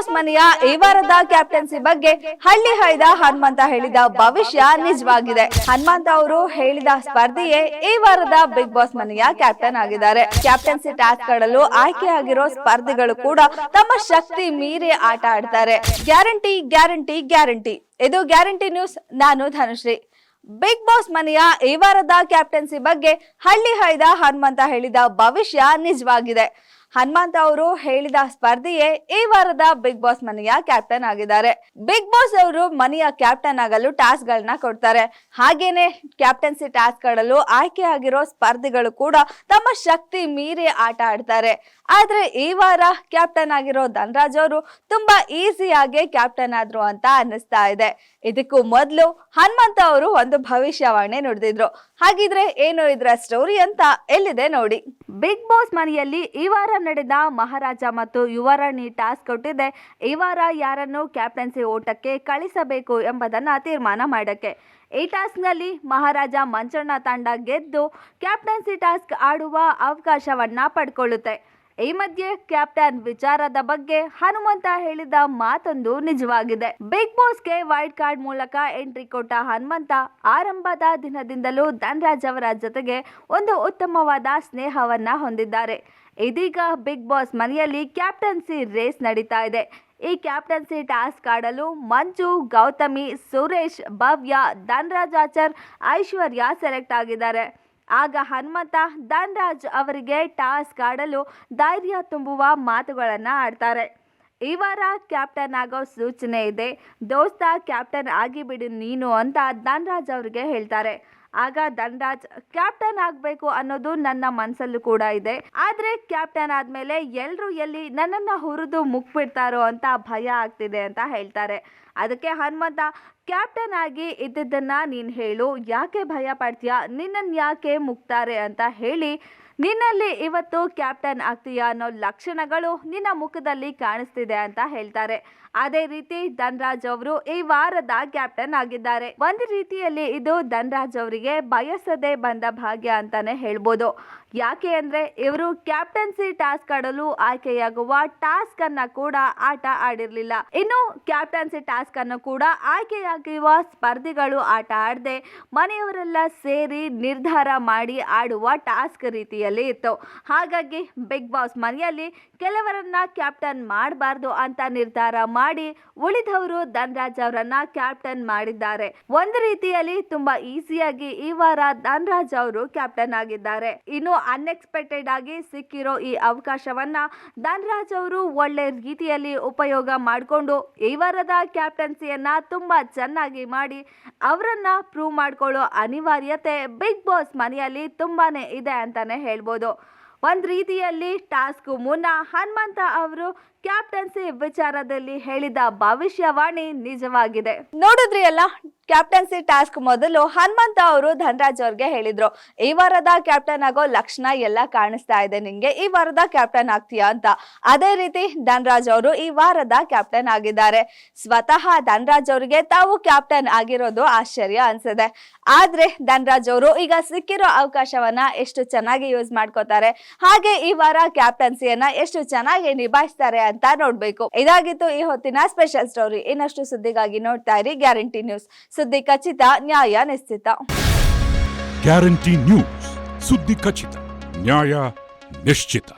Boss ಮನೆಯ ಈ ವಾರದ ಕ್ಯಾಪ್ಟನ್ಸಿ ಬಗ್ಗೆ ಹಳ್ಳಿ ಹೈದ ಹನುಮಂತ ಹೇಳಿದ ಭವಿಷ್ಯ ನಿಜವಾಗಿದೆ. ಹನುಮಂತ ಅವರು ಹೇಳಿದ ಸ್ಪರ್ಧಿಯೇ ಈ ವಾರದ ಬಿಗ್ ಬಾಸ್ ಮನೆಯ ಕ್ಯಾಪ್ಟನ್ ಆಗಿದ್ದಾರೆ. ಕ್ಯಾಪ್ಟನ್ಸಿ ಟಾಸ್ಕ್ ಗಳಲ್ಲೂ ಆಯ್ಕೆಯಾಗಿರೋ ಸ್ಪರ್ಧಿಗಳು ಕೂಡ ತಮ್ಮ ಶಕ್ತಿ ಮೀರಿ ಆಟ ಆಡ್ತಾರೆ. Guarantee guarantee guarantee. ಇದು ಗ್ಯಾರಂಟಿ ನ್ಯೂಸ್. ನಾನು ಧನುಶ್ರೀ. ಬಿಗ್ ಬಾಸ್ ಮನೆಯ ಈ ವಾರದ ಕ್ಯಾಪ್ಟನ್ಸಿ ಬಗ್ಗೆ ಹಳ್ಳಿ ಹೈದ ಹನುಮಂತ ಹೇಳಿದ ಭವಿಷ್ಯ ನಿಜವಾಗಿದೆ. ಹನುಮಂತ ಅವರು ಹೇಳಿದ ಸ್ಪರ್ಧಿಯೇ ಈ ವಾರದ ಬಿಗ್ ಬಾಸ್ ಮನೆಯ ಕ್ಯಾಪ್ಟನ್ ಆಗಿದ್ದಾರೆ. ಬಿಗ್ ಬಾಸ್ ಅವರು ಮನೆಯ ಕ್ಯಾಪ್ಟನ್ ಆಗಲು ಟಾಸ್ಕ್ ಗಳನ್ನ ಕೊಡ್ತಾರೆ. ಹಾಗೇನೆ ಕ್ಯಾಪ್ಟನ್ಸಿ ಟಾಸ್ಕ್ ಗಳಲ್ಲೂ ಆಯ್ಕೆಯಾಗಿರೋ ಸ್ಪರ್ಧಿಗಳು ಕೂಡ ತಮ್ಮ ಶಕ್ತಿ ಮೀರಿ ಆಟ ಆಡ್ತಾರೆ. ಆದ್ರೆ ಈ ವಾರ ಕ್ಯಾಪ್ಟನ್ ಆಗಿರೋ ಧನರಾಜ್ ಅವರು ತುಂಬಾ ಈಸಿಯಾಗಿ ಕ್ಯಾಪ್ಟನ್ ಆದ್ರು ಅಂತ ಅನ್ನಿಸ್ತಾ ಇದೆ. ಇದಕ್ಕೂ ಮೊದಲು ಹನುಮಂತ ಅವರು ಒಂದು ಭವಿಷ್ಯವಾಣಿ ನುಡಿದಿದ್ರು. ಹಾಗಿದ್ರೆ ಏನು ಇದರ ಸ್ಟೋರಿ ಅಂತ ಎಲ್ಲಿದೆ ನೋಡಿ. ಬಿಗ್ ಬಾಸ್ ಮನೆಯಲ್ಲಿ ಈ ವಾರ ನಡೆದ ಮಹಾರಾಜ ಮತ್ತು ಯುವರಾಣಿ ಟಾಸ್ಕ್ ಕೊಟ್ಟಿದೆ. ಈ ವಾರ ಯಾರನ್ನು ಕ್ಯಾಪ್ಟನ್ಸಿ ಓಟಕ್ಕೆ ಕಳಿಸಬೇಕು ಎಂಬುದನ್ನ ತೀರ್ಮಾನ ಮಾಡಕ್ಕೆ. ಈ ಟಾಸ್ಕ್ ನಲ್ಲಿ ಮಹಾರಾಜ ಮಂಚಣ್ಣ ತಂಡ ಗೆದ್ದು ಕ್ಯಾಪ್ಟನ್ಸಿ ಟಾಸ್ಕ್ ಆಡುವ ಅವಕಾಶವನ್ನ ಪಡ್ಕೊಳ್ಳುತ್ತೆ. ಈ ಮಧ್ಯೆ ಕ್ಯಾಪ್ಟನ್ ವಿಚಾರದ ಬಗ್ಗೆ ಹನುಮಂತ ಹೇಳಿದ ಮಾತೊಂದು ನಿಜವಾಗಿದೆ. ಬಿಗ್ ಬಾಸ್ಗೆ ವೈಲ್ಡ್ ಕಾರ್ಡ್ ಮೂಲಕ ಎಂಟ್ರಿ ಕೊಟ್ಟ ಹನುಮಂತ ಆರಂಭದ ದಿನದಿಂದಲೂ ಧನರಾಜ್ ಅವರ ಜೊತೆಗೆ ಒಂದು ಉತ್ತಮವಾದ ಸ್ನೇಹವನ್ನ ಹೊಂದಿದ್ದಾರೆ. ಇದೀಗ ಬಿಗ್ ಬಾಸ್ ಮನೆಯಲ್ಲಿ ಕ್ಯಾಪ್ಟನ್ಸಿ ರೇಸ್ ನಡೀತಾ ಇದೆ. ಈ ಕ್ಯಾಪ್ಟನ್ಸಿ ಟಾಸ್ಕ್ ಆಡಲು ಮಂಜು, ಗೌತಮಿ, ಸುರೇಶ್, ಭವ್ಯ, ಧನರಾಜ್ ಆಚಾರ್, ಐಶ್ವರ್ಯ ಸೆಲೆಕ್ಟ್ ಆಗಿದ್ದಾರೆ. ಆಗ ಹನುಮಂತ ಧನರಾಜ್ ಅವರಿಗೆ ಟಾಸ್ಕ್ ಆಡಲು ಧೈರ್ಯ ತುಂಬುವ ಮಾತುಗಳನ್ನು ಆಡ್ತಾರೆ. ಈ ವಾರ ಕ್ಯಾಪ್ಟನ್ ಆಗೋ ಸೂಚನೆ ಇದೆ, ದೋಸ್ತ ಕ್ಯಾಪ್ಟನ್ ಆಗಿಬಿಡು ನೀನು ಅಂತ ಧನರಾಜ್ ಅವರಿಗೆ ಹೇಳ್ತಾರೆ. ಆಗ ಧನರಾಜ್ ಕ್ಯಾಪ್ಟನ್ ಆಗಬೇಕು ಅನ್ನೋದು ನನ್ನ ಮನಸ್ಸಲ್ಲೂ ಕೂಡ ಇದೆ, ಆದ್ರೆ ಕ್ಯಾಪ್ಟನ್ ಆದ್ಮೇಲೆ ಎಲ್ರು ಎಲ್ಲಿ ನನ್ನನ್ನು ಹುರಿದು ಮುಕ್ಬಿಡ್ತಾರೋ ಅಂತ ಭಯ ಆಗ್ತಿದೆ ಅಂತ ಹೇಳ್ತಾರೆ. ಅದಕ್ಕೆ ಹನುಮಂತ ಕ್ಯಾಪ್ಟನ್ ಆಗಿ ಇದ್ದಿದ್ದನ್ನ ನೀನು ಹೇಳು, ಯಾಕೆ ಭಯ ಪಡ್ತೀಯಾ, ನಿನ್ನನ್ನು ಯಾಕೆ ಮುಕ್ತಾರೆ ಅಂತ ಹೇಳಿ ನಿನ್ನಲ್ಲಿ ಇವತ್ತು ಕ್ಯಾಪ್ಟನ್ ಆಗ್ತೀಯಾ ಅನ್ನೋ ಲಕ್ಷಣಗಳು ನಿನ್ನ ಮುಖದಲ್ಲಿ ಕಾಣಿಸ್ತಿದೆ ಅಂತ ಹೇಳ್ತಾರೆ. ಅದೇ ರೀತಿ ಧನರಾಜ್ ಅವರು ಈ ವಾರದ ಕ್ಯಾಪ್ಟನ್ ಆಗಿದ್ದಾರೆ. ಒಂದು ರೀತಿಯಲ್ಲಿ ಇದು ಧನರಾಜ್ ಅವರಿಗೆ ಬಯಸದೆ ಬಂದ ಭಾಗ್ಯ ಅಂತಾನೆ ಹೇಳ್ಬೋದು. ಯಾಕೆ ಅಂದ್ರೆ ಇವರು ಕ್ಯಾಪ್ಟನ್ಸಿ ಟಾಸ್ಕ್ ಆಡಲು ಆಯ್ಕೆಯಾಗುವ ಟಾಸ್ಕ್ ಅನ್ನ ಕೂಡ ಆಟ ಆಡಿರ್ಲಿಲ್ಲ. ಇನ್ನು ಕ್ಯಾಪ್ಟನ್ಸಿ ಟಾಸ್ಕ್ ಅನ್ನು ಕೂಡ ಆಯ್ಕೆಯಾಗುವ ಸ್ಪರ್ಧಿಗಳು ಆಟ ಆಡದೆ ಮನೆಯವರೆಲ್ಲ ಸೇರಿ ನಿರ್ಧಾರ ಮಾಡಿ ಆಡುವ ಟಾಸ್ಕ್ ರೀತಿಯಲ್ಲಿ ಇತ್ತು. ಹಾಗಾಗಿ ಬಿಗ್ ಬಾಸ್ ಮನೆಯಲ್ಲಿ ಕೆಲವರನ್ನ ಕ್ಯಾಪ್ಟನ್ ಮಾಡಬಾರ್ದು ಅಂತ ನಿರ್ಧಾರ ಮಾಡಿ ಉಳಿದವರು ಧನರಾಜ್ ಅವರನ್ನ ಕ್ಯಾಪ್ಟನ್ ಮಾಡಿದ್ದಾರೆ. ಒಂದು ರೀತಿಯಲ್ಲಿ ತುಂಬಾ ಈಸಿಯಾಗಿ ಈ ವಾರ ಧನರಾಜ್ ಅವರು ಕ್ಯಾಪ್ಟನ್ ಆಗಿದ್ದಾರೆ. ಇನ್ನು ಅನ್ಎಕ್ಸ್ಪೆಕ್ಟೆಡ್ ಆಗಿ ಸಿಕ್ಕಿರೋ ಈ ಅವಕಾಶವನ್ನ ಧನರಾಜ್ ಅವರು ಒಳ್ಳೆ ರೀತಿಯಲ್ಲಿ ಉಪಯೋಗ ಮಾಡಿಕೊಂಡು ಈ ವಾರದ ಕ್ಯಾಪ್ಟನ್ಸಿಯನ್ನ ತುಂಬಾ ಚೆನ್ನಾಗಿ ಮಾಡಿ ಅವರನ್ನ ಪ್ರೂವ್ ಮಾಡ್ಕೊಳ್ಳೋ ಅನಿವಾರ್ಯತೆ ಬಿಗ್ ಬಾಸ್ ಮನೆಯಲ್ಲಿ ತುಂಬಾನೇ ಇದೆ ಅಂತಾನೆ ಹೇಳ್ಬೋದು. ಒಂದ್ ರೀತಿಯಲ್ಲಿ ಟಾಸ್ಕ್ ಮುನ್ನ ಹನುಮಂತ ಅವರು ಕ್ಯಾಪ್ಟನ್ಸಿ ವಿಚಾರದಲ್ಲಿ ಹೇಳಿದ ಭವಿಷ್ಯವಾಣಿ ನಿಜವಾಗಿದೆ. ನೋಡಿದ್ರಿ ಅಲ್ಲ, ಕ್ಯಾಪ್ಟನ್ಸಿ ಟಾಸ್ಕ್ ಮೊದಲು ಹನುಮಂತ ಅವರು ಧನರಾಜ್ ಅವ್ರಿಗೆ ಹೇಳಿದ್ರು, ಈ ವಾರದ ಕ್ಯಾಪ್ಟನ್ ಆಗೋ ಲಕ್ಷಣ ಎಲ್ಲ ಕಾಣಿಸ್ತಾ ಇದೆ ನಿಂಗೆ, ಈ ವಾರದ ಕ್ಯಾಪ್ಟನ್ ಆಗ್ತೀಯಾ ಅಂತ. ಅದೇ ರೀತಿ ಧನರಾಜ್ ಅವರು ಈ ವಾರದ ಕ್ಯಾಪ್ಟನ್ ಆಗಿದ್ದಾರೆ. ಸ್ವತಃ ಧನರಾಜ್ ಅವರಿಗೆ ತಾವು ಕ್ಯಾಪ್ಟನ್ ಆಗಿರೋದು ಆಶ್ಚರ್ಯ ಅನ್ಸಿದೆ. ಆದ್ರೆ ಧನರಾಜ್ ಅವರು ಈಗ ಸಿಕ್ಕಿರೋ ಅವಕಾಶವನ್ನ ಎಷ್ಟು ಚೆನ್ನಾಗಿ ಯೂಸ್ ಮಾಡ್ಕೋತಾರೆ, ಹಾಗೆ ಈ ವಾರ ಕ್ಯಾಪ್ಟನ್ಸಿಯನ್ನ ಎಷ್ಟು ಚೆನ್ನಾಗಿ ನಿಭಾಯಿಸ್ತಾರೆ ಅಂತ ನೋಡ್ಬೇಕು. ಇದಾಗಿತ್ತು ಈ ಹೊತ್ತಿನ ಸ್ಪೆಷಲ್ ಸ್ಟೋರಿ. ಇನ್ನಷ್ಟು ಸುದ್ದಿಗಾಗಿ ನೋಡ್ತಾ ಇರಿ ಗ್ಯಾರಂಟಿ ನ್ಯೂಸ್. ಸುದ್ದಿ ಖಚಿತ, ನ್ಯಾಯ ನಿಶ್ಚಿತ. ಗ್ಯಾರಂಟಿ ನ್ಯೂಸ್, ಸುದ್ದಿ ಖಚಿತ, ನ್ಯಾಯ ನಿಶ್ಚಿತ.